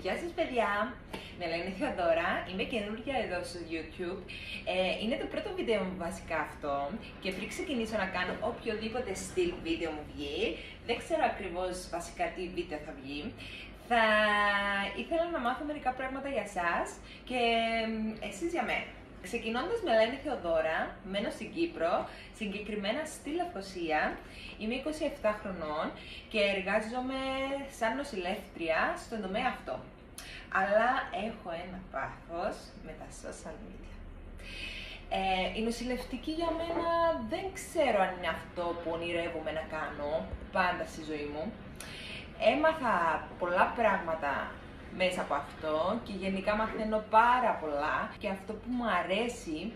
Γεια σας παιδιά, με λένε Θεοδώρα, είμαι καινούργια εδώ στο YouTube. Είναι το πρώτο βίντεο μου βασικά αυτό και πριν ξεκινήσω να κάνω οποιοδήποτε στυλ βίντεο μου βγει, δεν ξέρω ακριβώς βασικά τι βίντεο θα βγει. Θα ήθελα να μάθω μερικά πράγματα για σας και εσείς για μένα. Ξεκινώντας, με λένε Θεοδώρα, μένω στην Κύπρο, συγκεκριμένα στη Λευκοσία. Είμαι 27 χρονών και εργάζομαι σαν νοσηλεύτρια στον τομέα αυτό. Αλλά έχω ένα πάθος με τα social media. Η νοσηλευτική για μένα δεν ξέρω αν είναι αυτό που ονειρεύομαι να κάνω πάντα στη ζωή μου. Έμαθα πολλά πράγματα μέσα από αυτό και γενικά μαθαίνω πάρα πολλά και αυτό που μου αρέσει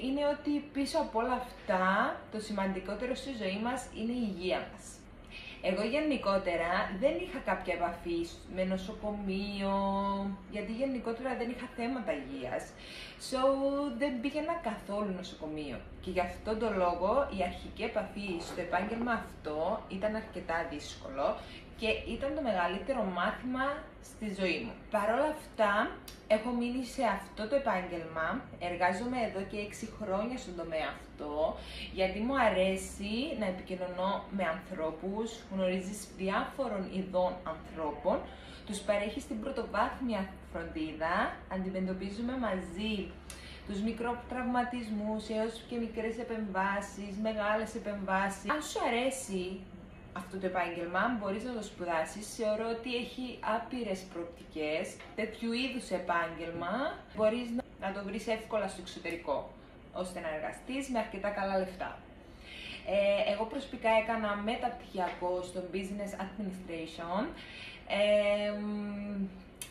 είναι ότι πίσω από όλα αυτά το σημαντικότερο στη ζωή μας είναι η υγεία μας. Εγώ γενικότερα δεν είχα κάποια επαφή με νοσοκομείο, γιατί γενικότερα δεν είχα θέματα υγείας. So δεν πήγαινα καθόλου νοσοκομείο. Και γι' αυτόν τον λόγο η αρχική επαφή στο επάγγελμα αυτό ήταν αρκετά δύσκολο και ήταν το μεγαλύτερο μάθημα στη ζωή μου. Παρ' όλα αυτά, έχω μείνει σε αυτό το επάγγελμα, εργάζομαι εδώ και 6 χρόνια στον τομέα αυτό, γιατί μου αρέσει να επικοινωνώ με ανθρώπους, γνωρίζεις διάφορων ειδών ανθρώπων, τους παρέχεις την πρωτοβάθμια φροντίδα, αντιμετωπίζουμε μαζί τους μικροτραυματισμούς έως και μικρές επεμβάσεις, μεγάλες επεμβάσεις. Αν σου αρέσει αυτό το επάγγελμα, μπορείς να το σπουδάσεις. Θεωρώ ότι έχει άπειρες προοπτικές. Τέτοιου είδους επάγγελμα μπορείς να το βρεις εύκολα στο εξωτερικό, ώστε να εργαστείς με αρκετά καλά λεφτά. Εγώ προσωπικά έκανα μεταπτυχιακό στο Business Administration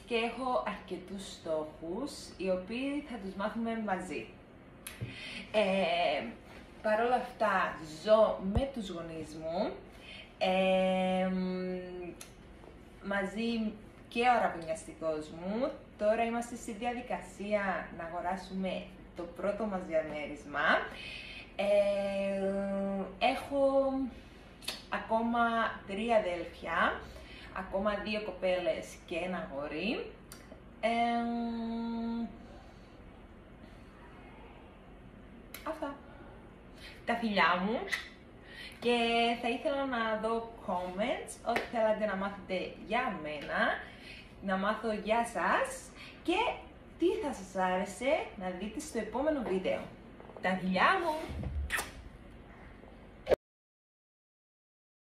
και έχω αρκετούς στόχους, οι οποίοι θα τους μάθουμε μαζί. Παρ' όλα αυτά, ζω με τους γονείς μου, μαζί και ο αραβωνιαστικός μου. Τώρα είμαστε στη διαδικασία να αγοράσουμε το πρώτο μας διαμέρισμα. Έχω ακόμα 3 αδέλφια, ακόμα 2 κοπέλες και ένα αγόρι. Αυτά. Τα φιλιά μου. Και θα ήθελα να δω comments, ό,τι θέλατε να μάθετε για μένα, να μάθω για σας και τι θα σας άρεσε να δείτε στο επόμενο βίντεο. Τα φιλιά μου!